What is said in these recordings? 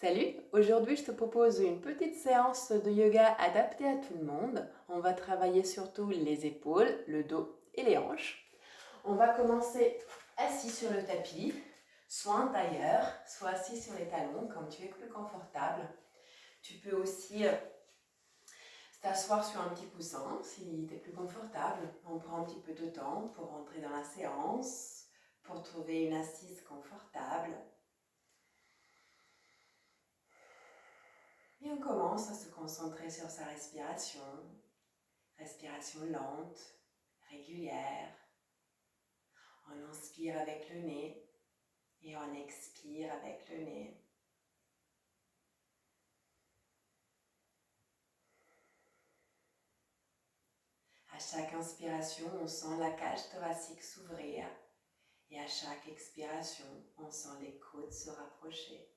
Salut, aujourd'hui je te propose une petite séance de yoga adaptée à tout le monde. On va travailler surtout les épaules, le dos et les hanches. On va commencer assis sur le tapis, soit en tailleur, soit assis sur les talons comme tu es plus confortable. Tu peux aussi t'asseoir sur un petit coussin si tu es plus confortable. On prend un petit peu de temps pour entrer dans la séance, pour trouver une assise confortable. Et on commence à se concentrer sur sa respiration lente, régulière. On inspire avec le nez et on expire avec le nez. À chaque inspiration, on sent la cage thoracique s'ouvrir et à chaque expiration, on sent les côtes se rapprocher.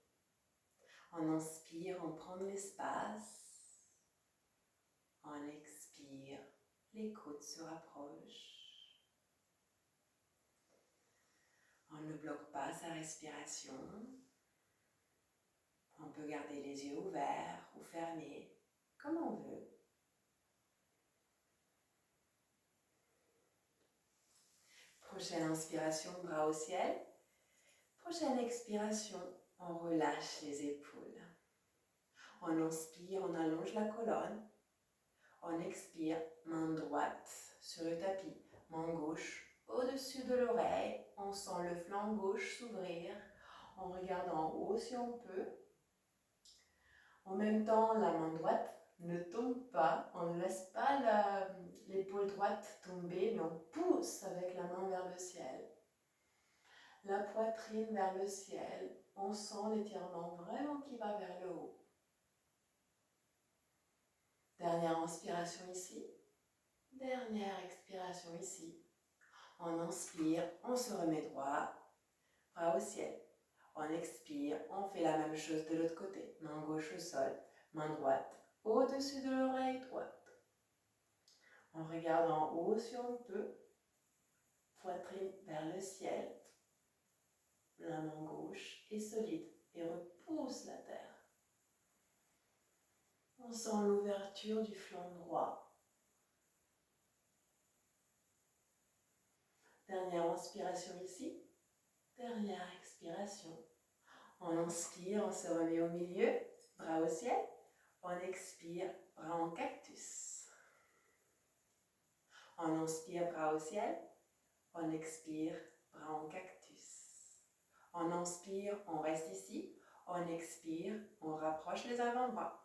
On inspire, on prend de l'espace. On expire, les côtes se rapprochent. On ne bloque pas sa respiration. On peut garder les yeux ouverts ou fermés, comme on veut. Prochaine inspiration, bras au ciel. Prochaine expiration, on relâche les épaules. On inspire, on allonge la colonne. On expire, main droite sur le tapis, main gauche au-dessus de l'oreille. On sent le flanc gauche s'ouvrir. On regarde en haut si on peut. En même temps, la main droite ne tombe pas. On ne laisse pas l'épaule droite tomber, mais on pousse avec la main vers le ciel. La poitrine vers le ciel. On sent l'étirement vraiment qui va vers le haut. Dernière inspiration ici. Dernière expiration ici. On inspire, on se remet droit, bras au ciel. On expire, on fait la même chose de l'autre côté. Main gauche au sol, main droite au-dessus de l'oreille droite. On regarde en haut si on peut. Poitrine vers le ciel. La main gauche est solide et repousse la terre. On sent l'ouverture du flanc droit. Dernière inspiration ici. Dernière expiration. On inspire, on se remet au milieu, bras au ciel. On expire, bras en cactus. On inspire, bras au ciel. On expire, bras en cactus. On inspire, on reste ici. On expire, on rapproche les avant-bras.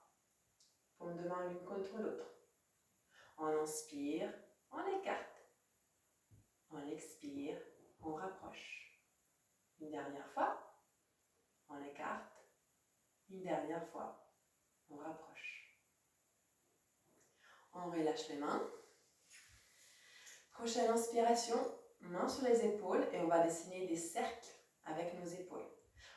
Paume de main l'une contre l'autre. On inspire, on écarte. On expire, on rapproche. Une dernière fois. On écarte. Une dernière fois, on rapproche. On relâche les mains. Prochaine inspiration, main sur les épaules et on va dessiner des cercles avec nos épaules.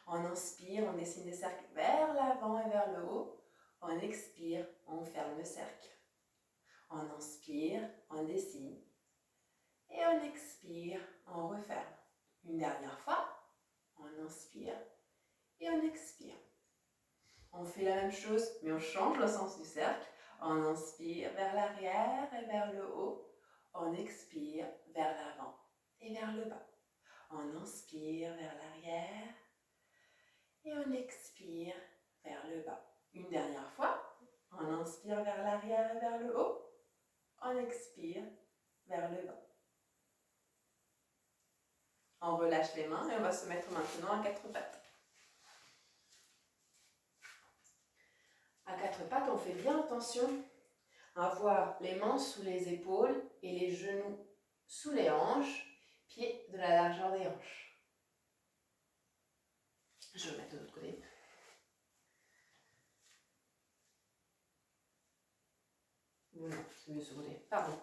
On inspire, on dessine des cercles vers l'avant et vers le haut. On expire, on ferme le cercle. On inspire, on dessine. Et on expire, on referme. Une dernière fois, on inspire et on expire. On fait la même chose, mais on change le sens du cercle. On inspire vers l'arrière et vers le haut. On expire vers l'avant et vers le bas. On inspire vers l'arrière et on expire vers le bas. Une dernière fois, on inspire vers l'arrière et vers le haut. On expire vers le bas. On relâche les mains et on va se mettre maintenant à quatre pattes. À quatre pattes, on fait bien attention à avoir les mains sous les épaules et les genoux sous les hanches, pieds de la largeur des hanches. Je vais mettre de l'autre côté. Non, c'est mieux ce côté. Pardon.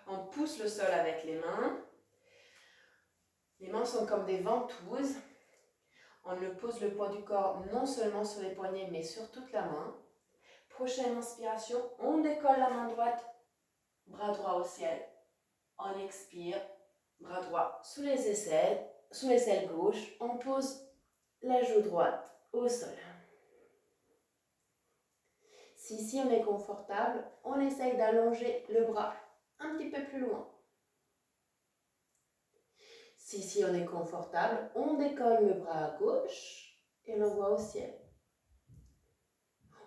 On pousse le sol avec les mains. Les mains sont comme des ventouses. On pose le poids du corps non seulement sur les poignets, mais sur toute la main. Prochaine inspiration, on décolle la main droite, bras droit au ciel. On expire, bras droit sous les aisselles sous l'aisselle gauche, on pose la joue droite au sol. Si ici on est confortable, on essaye d'allonger le bras un petit peu plus loin. Si ici on est confortable, on décolle le bras à gauche et l'envoie au ciel.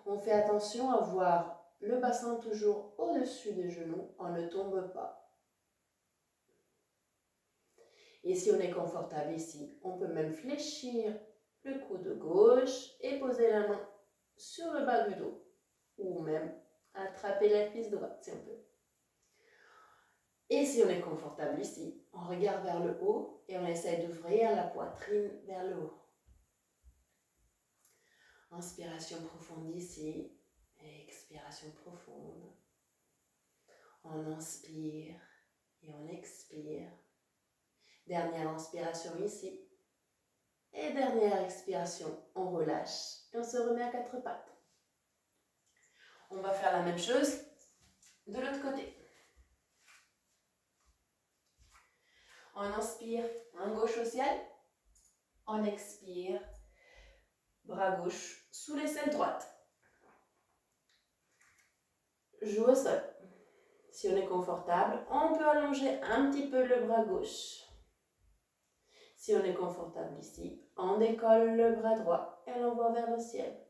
On fait attention à voir le bassin toujours au-dessus des genoux, on ne tombe pas. Et si on est confortable ici, on peut même fléchir le coude gauche et poser la main sur le bas du dos, ou même attraper la cuisse droite si on peut. Et si on est confortable ici, on regarde vers le haut et on essaie d'ouvrir la poitrine vers le haut. Inspiration profonde ici, expiration profonde. On inspire et on expire. Dernière inspiration ici. Et dernière expiration, on relâche et on se remet à quatre pattes. On va faire la même chose de l'autre côté. On inspire, main gauche au ciel. On expire, bras gauche sous l'aisselle droite. Joue au sol. Si on est confortable, on peut allonger un petit peu le bras gauche. Si on est confortable ici, on décolle le bras droit et l'envoie vers le ciel.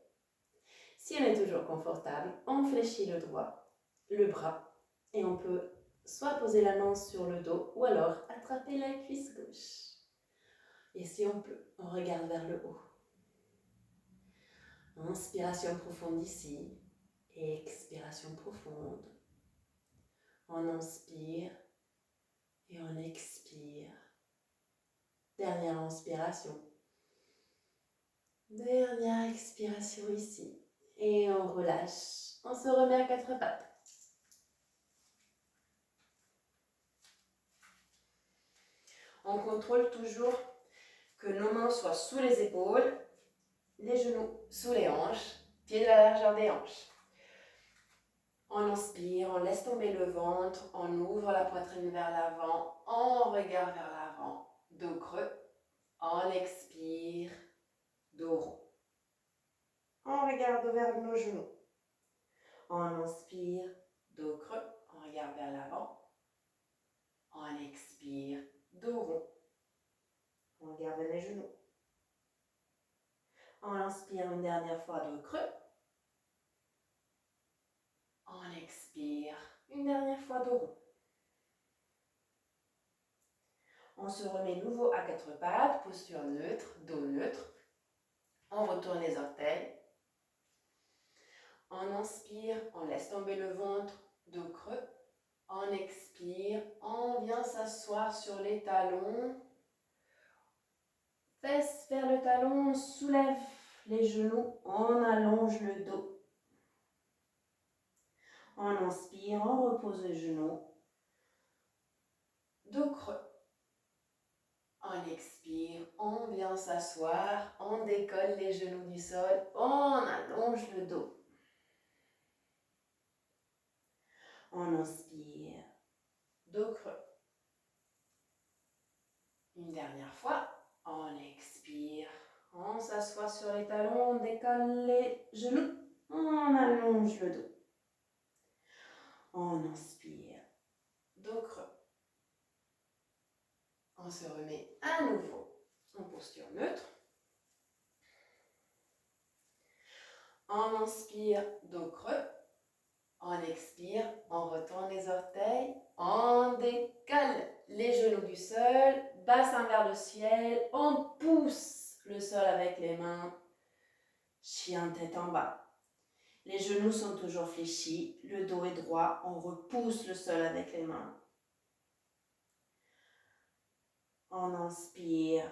Si on est toujours confortable, on fléchit le bras, et on peut soit poser la main sur le dos ou alors attraper la cuisse gauche. Et si on peut, on regarde vers le haut. Inspiration profonde ici, expiration profonde. On inspire et on expire. Dernière inspiration. Dernière expiration ici. Et on relâche. On se remet à quatre pattes. On contrôle toujours que nos mains soient sous les épaules, les genoux sous les hanches, pieds de la largeur des hanches. On inspire, on laisse tomber le ventre, on ouvre la poitrine vers l'avant, on regarde vers l'avant, dos creux. On expire, dos rond. On regarde vers nos genoux. On inspire, dos creux, on regarde vers l'avant. On expire, dos rond. On regarde les genoux. On inspire une dernière fois, dos creux. On expire une dernière fois, dos rond. On se remet nouveau à quatre pattes, posture neutre, dos neutre. On retourne les orteils. On inspire, on laisse tomber le ventre, dos creux. On expire, on vient s'asseoir sur les talons. Fesses vers le talon, on soulève les genoux, on allonge le dos. On inspire, on repose les genoux. Dos creux. On expire, on vient s'asseoir, on décolle les genoux du sol, on allonge le dos. On inspire, dos creux. Une dernière fois, on expire, on s'assoit sur les talons, on décolle les genoux, on allonge le dos. On inspire, dos creux. On se remet à nouveau en posture neutre. On inspire, dos creux. On expire, on retourne les orteils. On décale les genoux du sol, bassin vers le ciel. On pousse le sol avec les mains. Chien tête en bas. Les genoux sont toujours fléchis, le dos est droit. On repousse le sol avec les mains. On inspire,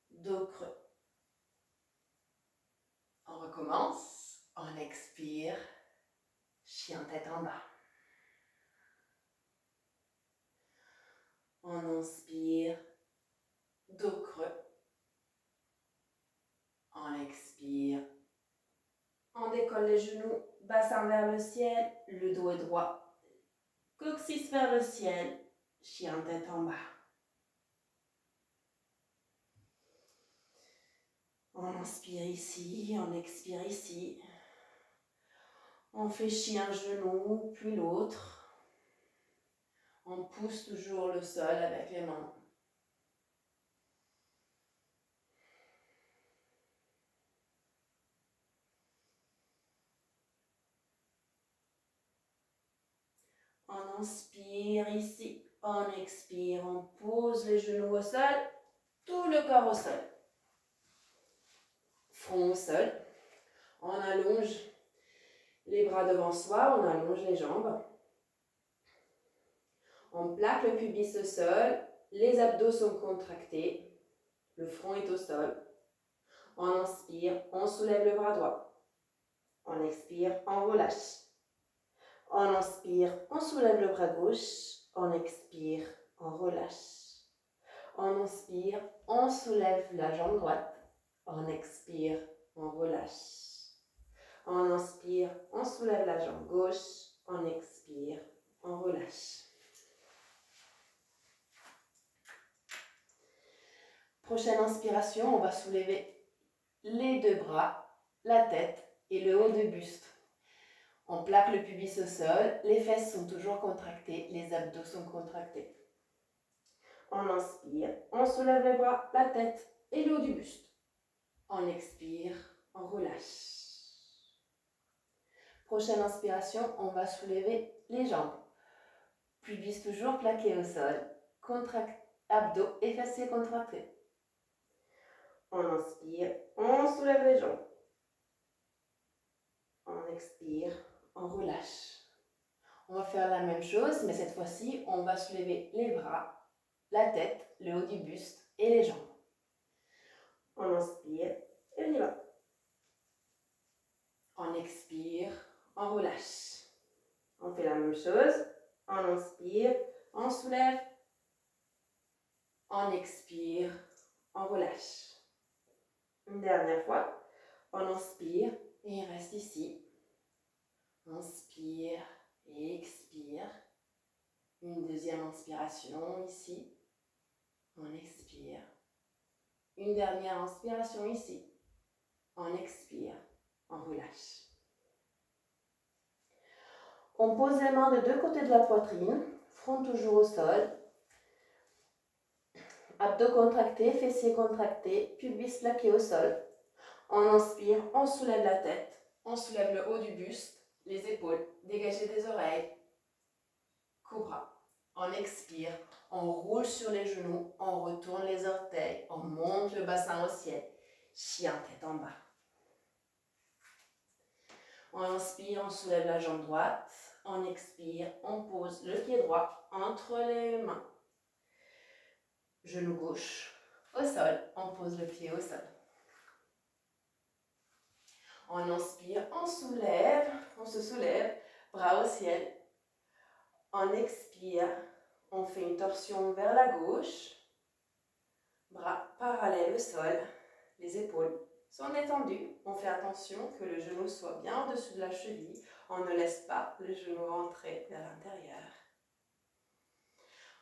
dos creux. On recommence, on expire, chien tête en bas. On inspire, dos creux. On expire, on décolle les genoux, bassin vers le ciel, le dos est droit. Coccyx vers le ciel, chien tête en bas. inspire ici, on expire ici. On fléchit un genou, puis l'autre. On pousse toujours le sol avec les mains. On inspire ici, on expire, on pose les genoux au sol, tout le corps au sol. Front au sol, on allonge les bras devant soi, on allonge les jambes. On plaque le pubis au sol, les abdos sont contractés, le front est au sol. On inspire, on soulève le bras droit. On expire, on relâche. On inspire, on soulève le bras gauche. On expire, on relâche. On inspire, on soulève la jambe droite. On expire, on relâche. On inspire, on soulève la jambe gauche. On expire, on relâche. Prochaine inspiration, on va soulever les deux bras, la tête et le haut du buste. On plaque le pubis au sol, les fesses sont toujours contractées, les abdos sont contractés. On inspire, on soulève les bras, la tête et le haut du buste. On expire, on relâche. Prochaine inspiration, on va soulever les jambes. Pubis toujours plaqué au sol, abdos et fessiers contractés. On inspire, on soulève les jambes. On expire, on relâche. On va faire la même chose, mais cette fois-ci, on va soulever les bras, la tête, le haut du buste et les jambes. On inspire et on y va. On expire, on relâche. On fait la même chose. On inspire, on soulève. On expire, on relâche. Une dernière fois. On inspire et reste ici. Inspire et expire. Une deuxième inspiration ici. On expire. Une dernière inspiration ici. On expire, on relâche. On pose les mains des deux côtés de la poitrine, front toujours au sol. Abdos contractés, fessiers contractés, pubis plaqué au sol. On inspire, on soulève la tête, on soulève le haut du buste, les épaules, dégagez des oreilles. Cobra. On expire, on roule sur les genoux, on retourne les orteils, on monte le bassin au ciel. Chien tête en bas. On inspire, on soulève la jambe droite. On expire, on pose le pied droit entre les mains. Genou gauche au sol, on pose le pied au sol. On inspire, on se soulève, bras au ciel. On expire, on fait une torsion vers la gauche. Bras parallèles au sol, les épaules sont détendues. On fait attention que le genou soit bien au-dessus de la cheville. On ne laisse pas le genou rentrer vers l'intérieur.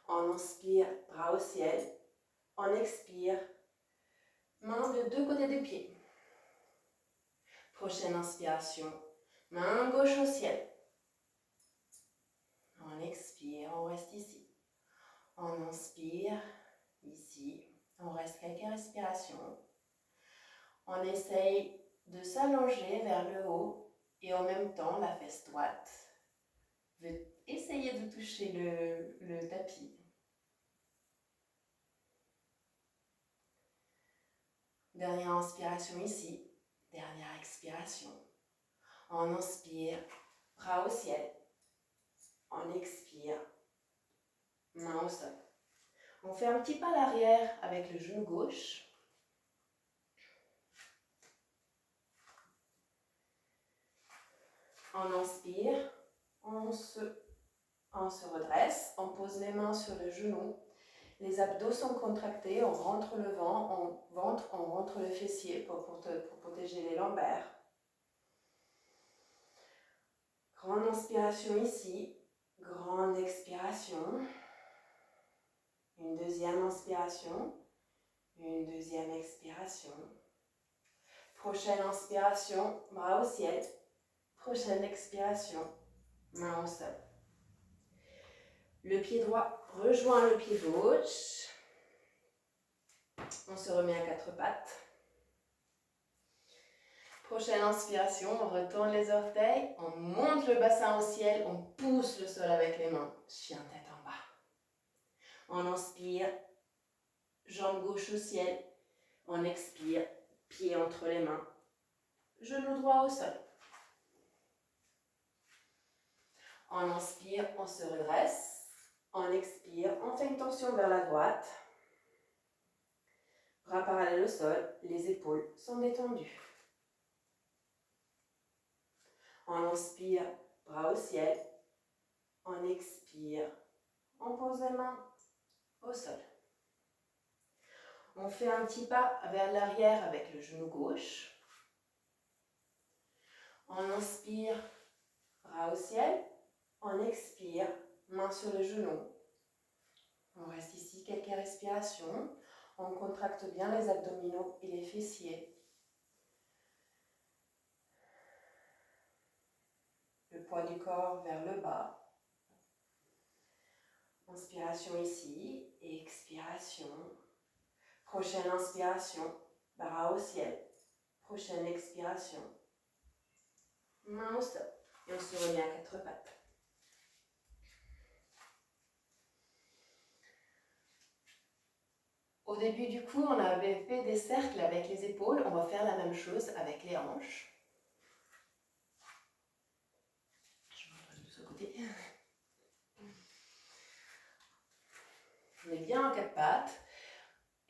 On inspire, bras au ciel. On expire, main de deux côtés du pied. Prochaine inspiration, main gauche au ciel. On expire, on reste ici. On inspire, ici. On reste quelques respirations. On essaye de s'allonger vers le haut et en même temps la fesse droite veut essayer de toucher le tapis. Dernière inspiration ici, dernière expiration. On inspire, bras au ciel. On expire, main au sol. On fait un petit pas à l'arrière avec le genou gauche. On inspire, on se redresse, on pose les mains sur le genou. Les abdos sont contractés, on rentre le ventre, on rentre le fessier pour protéger les lombaires. Grande inspiration ici, grande expiration. Une deuxième inspiration, une deuxième expiration. Prochaine inspiration, bras au ciel. Prochaine expiration, main au sol. Le pied droit rejoint le pied gauche. On se remet à quatre pattes. Prochaine inspiration, on retourne les orteils, on monte le bassin au ciel, on pousse le sol avec les mains. Chien tête en bas. On inspire, jambe gauche au ciel. On expire, pied entre les mains. Genou droit au sol. On inspire, on se redresse. On expire, on fait une torsion vers la droite. Bras parallèles au sol, les épaules sont détendues. On inspire, bras au ciel. On expire, on pose les mains au sol. On fait un petit pas vers l'arrière avec le genou gauche. On inspire, bras au ciel. On expire, main sur le genou. On reste ici quelques respirations. On contracte bien les abdominaux et les fessiers. Le poids du corps vers le bas. Inspiration ici et expiration. Prochaine inspiration, bras au ciel. Prochaine expiration, main au sol. Et on se remet à quatre pattes. Au début du cours, on avait fait des cercles avec les épaules. On va faire la même chose avec les hanches. Je vais regarder de ce côté. On est bien à quatre pattes.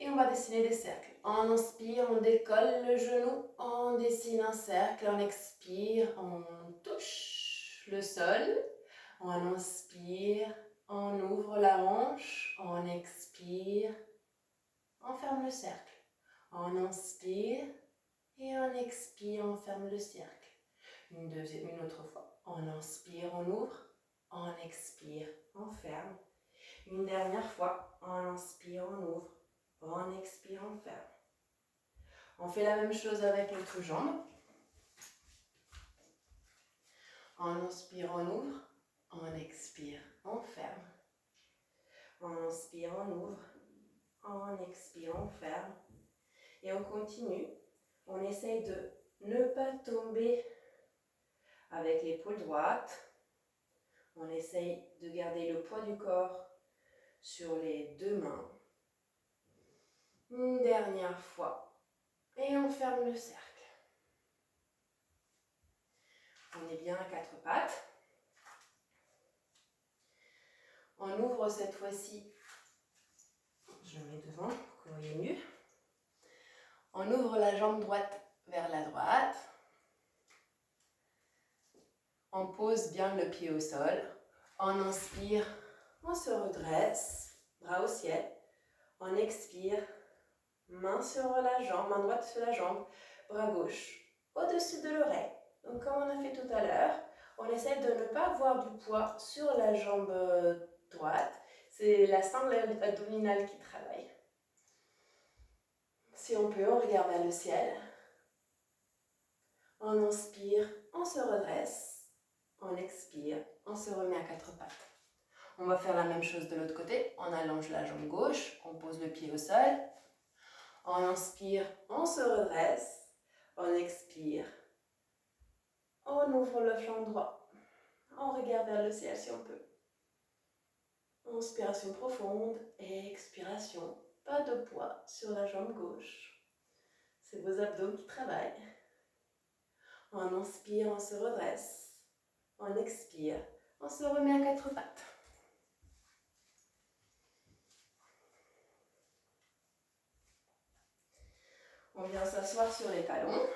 Et on va dessiner des cercles. On inspire, on décolle le genou, on dessine un cercle. On expire, on touche le sol. On inspire, on ouvre la hanche. On expire, on ferme le cercle. On inspire et on expire, on ferme le cercle. Une autre fois. On inspire, on ouvre. On expire, on ferme. Une dernière fois. On inspire, on ouvre. On expire, on ferme. On fait la même chose avec l'autre jambe. On inspire, on ouvre. On expire, on ferme. On inspire, on ouvre. On expire, on ferme. Et on continue. On essaye de ne pas tomber avec l'épaule droite. On essaye de garder le poids du corps sur les deux mains. Une dernière fois. Et on ferme le cercle. On est bien à quatre pattes. On ouvre cette fois-ci. Je mets devant pour que vous voyez mieux. On ouvre la jambe droite vers la droite. On pose bien le pied au sol. On inspire, on se redresse, bras au ciel. On expire, main sur la jambe, main droite sur la jambe, bras gauche au-dessus de l'oreille. Donc comme on a fait tout à l'heure, on essaie de ne pas avoir du poids sur la jambe droite. C'est la sangle abdominale qui travaille. Si on peut, on regarde vers le ciel. On inspire, on se redresse. On expire, on se remet à quatre pattes. On va faire la même chose de l'autre côté. On allonge la jambe gauche, on pose le pied au sol. On inspire, on se redresse. On expire. On ouvre le flanc droit. On regarde vers le ciel si on peut. Inspiration profonde et expiration. Pas de poids sur la jambe gauche. C'est vos abdos qui travaillent. On inspire, on se redresse. On expire, on se remet à quatre pattes. On vient s'asseoir sur les talons.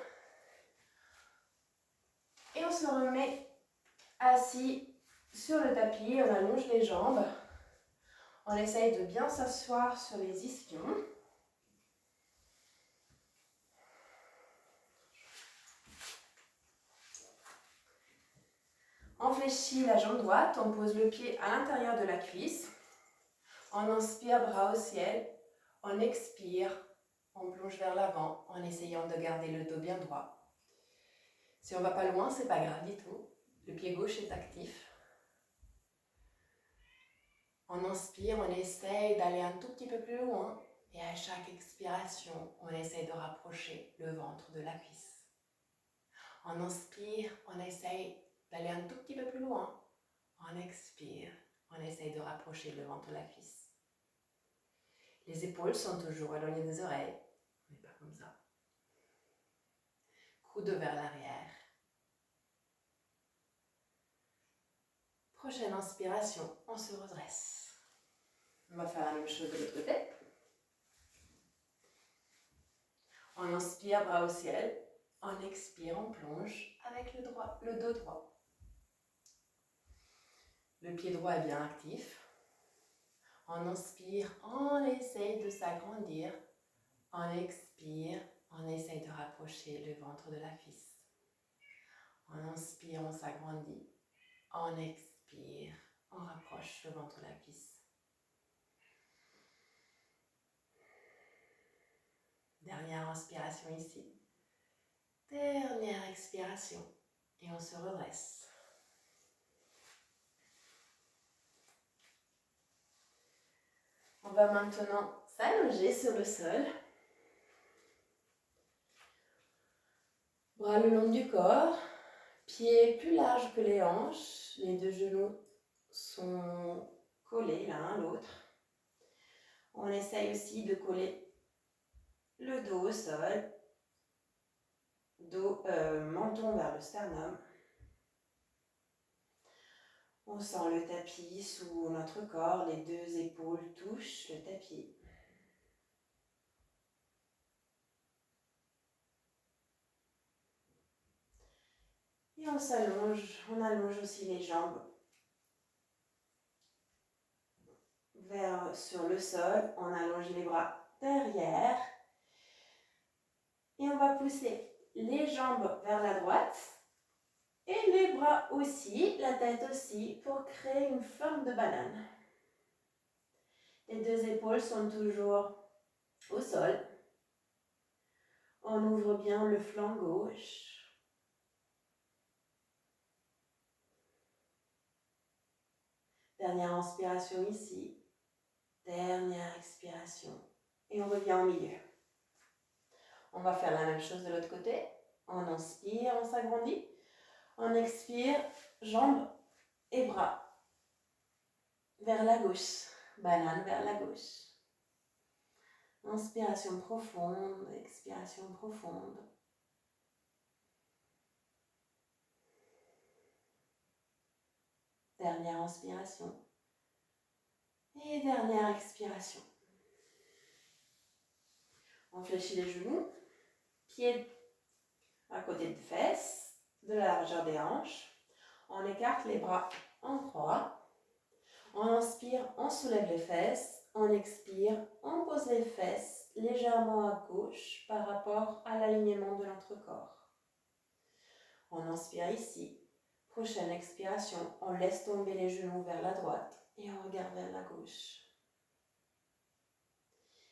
Et on se remet assis sur le tapis, on allonge les jambes. On essaye de bien s'asseoir sur les ischions. On fléchit la jambe droite, on pose le pied à l'intérieur de la cuisse. On inspire, bras au ciel. On expire, on plonge vers l'avant en essayant de garder le dos bien droit. Si on ne va pas loin, c'est pas grave du tout. Le pied gauche est actif. On inspire, on essaye d'aller un tout petit peu plus loin. Et à chaque expiration, on essaye de rapprocher le ventre de la cuisse. On inspire, on essaye d'aller un tout petit peu plus loin. On expire, on essaye de rapprocher le ventre de la cuisse. Les épaules sont toujours éloignées des oreilles. On n'est pas comme ça. Coude vers l'arrière. Prochaine inspiration, on se redresse. On va faire la même chose de l'autre côté. On inspire, bras au ciel. On expire, on plonge avec le dos droit. Le pied droit est bien actif. On inspire, on essaye de s'agrandir. On expire, on essaye de rapprocher le ventre de la cuisse. On inspire, on s'agrandit. On expire, on rapproche le ventre de la cuisse. Dernière inspiration ici. Dernière expiration. Et on se redresse. On va maintenant s'allonger sur le sol. Bras le long du corps. Pieds plus larges que les hanches. Les deux genoux sont collés l'un à l'autre. On essaye aussi de coller le dos au sol. Menton vers le sternum. On sent le tapis sous notre corps, les deux épaules touchent le tapis. Et on s'allonge, on allonge aussi les jambes sur le sol, on allonge les bras derrière. Et on va pousser les jambes vers la droite et les bras aussi, la tête aussi, pour créer une forme de banane. Les deux épaules sont toujours au sol. On ouvre bien le flanc gauche. Dernière inspiration ici. Dernière expiration. Et on revient au milieu. On va faire la même chose de l'autre côté. On inspire, on s'agrandit. On expire, jambes et bras vers la gauche. Banane vers la gauche. Inspiration profonde, expiration profonde. Dernière inspiration. Et dernière expiration. On fléchit les genoux. Pieds à côté de fesses, de la largeur des hanches. On écarte les bras en croix. On inspire, on soulève les fesses. On expire, on pose les fesses légèrement à gauche par rapport à l'alignement de notre corps. On inspire ici. Prochaine expiration, on laisse tomber les genoux vers la droite et on regarde vers la gauche.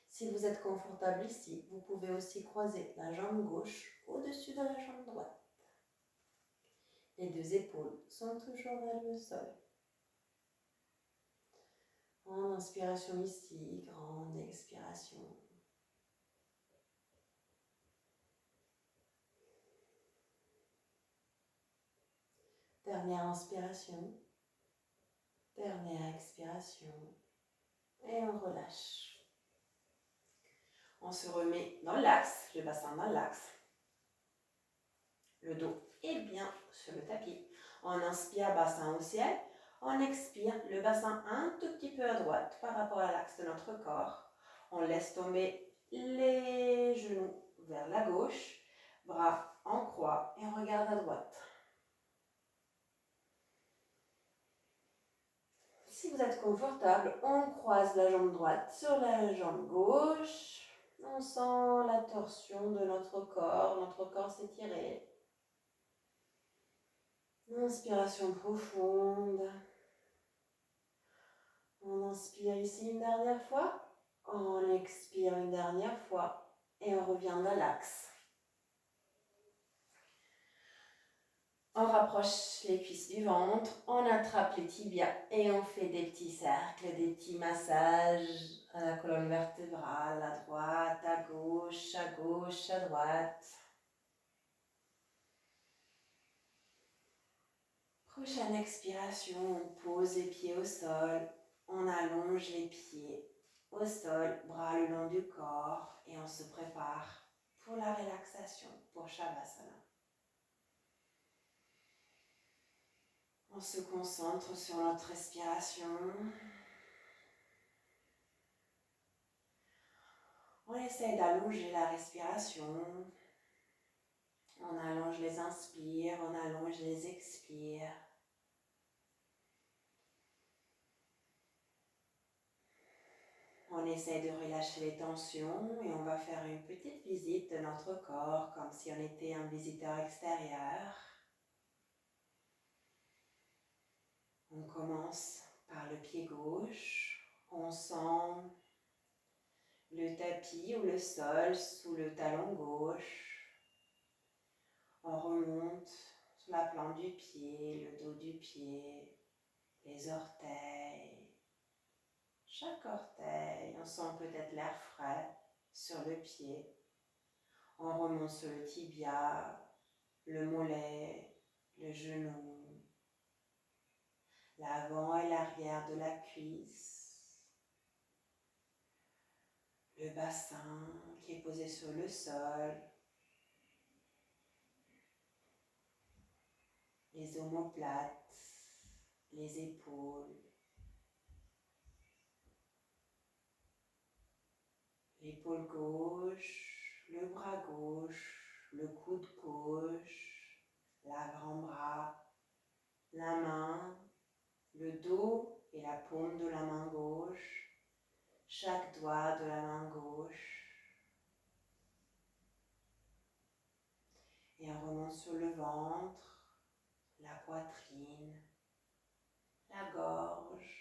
Si vous êtes confortable ici, vous pouvez aussi croiser la jambe gauche au-dessus de la jambe droite. Les deux épaules sont toujours vers le sol. En inspiration ici, grande expiration. Dernière inspiration. Dernière expiration. Et on relâche. On se remet dans l'axe, le bassin dans l'axe. Le dos est bien sur le tapis. On inspire, bassin au ciel. On expire, le bassin un tout petit peu à droite par rapport à l'axe de notre corps. On laisse tomber les genoux vers la gauche, bras en croix et on regarde à droite. Si vous êtes confortable, on croise la jambe droite sur la jambe gauche. On sent la torsion de notre corps s'étirer. Inspiration profonde. On inspire ici une dernière fois. On expire une dernière fois. Et on revient dans l'axe. On rapproche les cuisses du ventre, on attrape les tibias et on fait des petits cercles, des petits massages à la colonne vertébrale, à droite, à gauche, à droite. Prochaine expiration, on pose les pieds au sol, on allonge les pieds au sol, bras le long du corps et on se prépare pour la relaxation, pour Shavasana. On se concentre sur notre respiration. On essaie d'allonger la respiration. On allonge les inspires, on allonge les expires. On essaie de relâcher les tensions et on va faire une petite visite de notre corps comme si on était un visiteur extérieur. On commence par le pied gauche. On sent le tapis ou le sol sous le talon gauche. On remonte sur la plante du pied, le dos du pied, les orteils. Chaque orteil, on sent peut-être l'air frais sur le pied. On remonte sur le tibia, le mollet, le genou, l'avant et l'arrière de la cuisse, le bassin qui est posé sur le sol, les omoplates, les épaules, l'épaule gauche, le bras gauche, le coude gauche, l'avant-bras, la main, le dos et la paume de la main gauche, chaque doigt de la main gauche. Et on remonte sur le ventre, la poitrine, la gorge.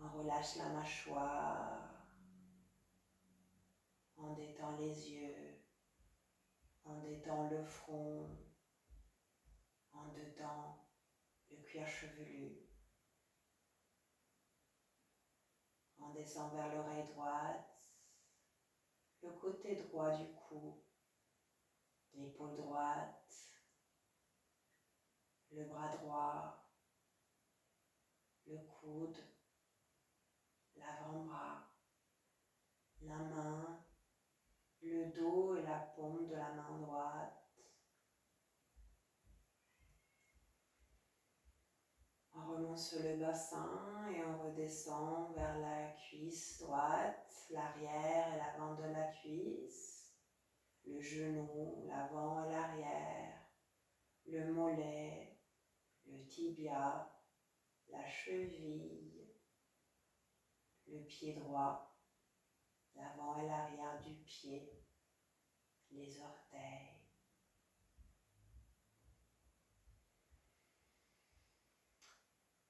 On relâche la mâchoire, on détend les yeux, on détend le front, on détend le cuir chevelu. On descend vers l'oreille droite, le côté droit du cou, l'épaule droite, le bras droit, le coude, l'avant-bras, la main, le dos et la paume de la main droite. On remonte sur le bassin et on redescend vers la cuisse droite, l'arrière et l'avant de la cuisse, le genou, l'avant et l'arrière, le mollet, le tibia, la cheville, le pied droit, l'avant et l'arrière du pied, les orteils.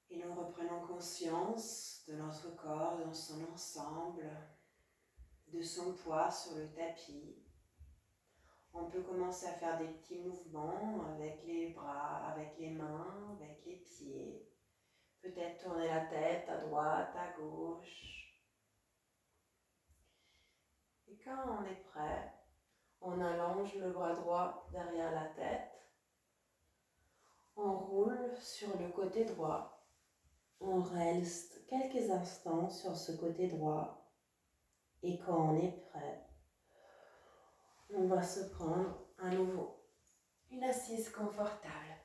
Et nous reprenons conscience de notre corps dans son ensemble, de son poids sur le tapis. On peut commencer à faire des petits mouvements avec les bras, avec les mains, avec les pieds. Peut-être tourner la tête à droite, à gauche. Et quand on est prêt, on allonge le bras droit derrière la tête. On roule sur le côté droit. On reste quelques instants sur ce côté droit. Et quand on est prêt, on va se prendre à nouveau une assise confortable.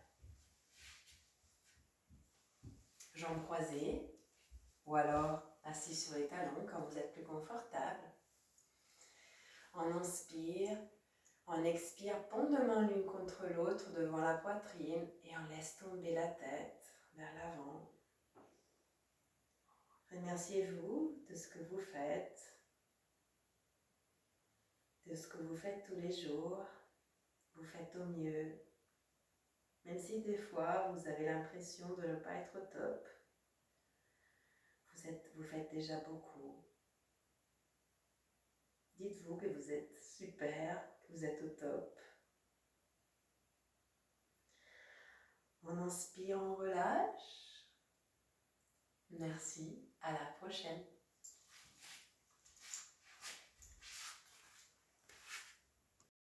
Jambes croisées ou alors assis sur les talons quand vous êtes plus confortable. On inspire, on expire, paume de main l'une contre l'autre devant la poitrine et on laisse tomber la tête vers l'avant. Remerciez-vous de ce que vous faites, de ce que vous faites tous les jours. Vous faites au mieux, même si des fois vous avez l'impression de ne pas être au top. Vous faites déjà beaucoup. Dites-vous que vous êtes super, que vous êtes au top. En inspirant, on relâche. Merci, à la prochaine.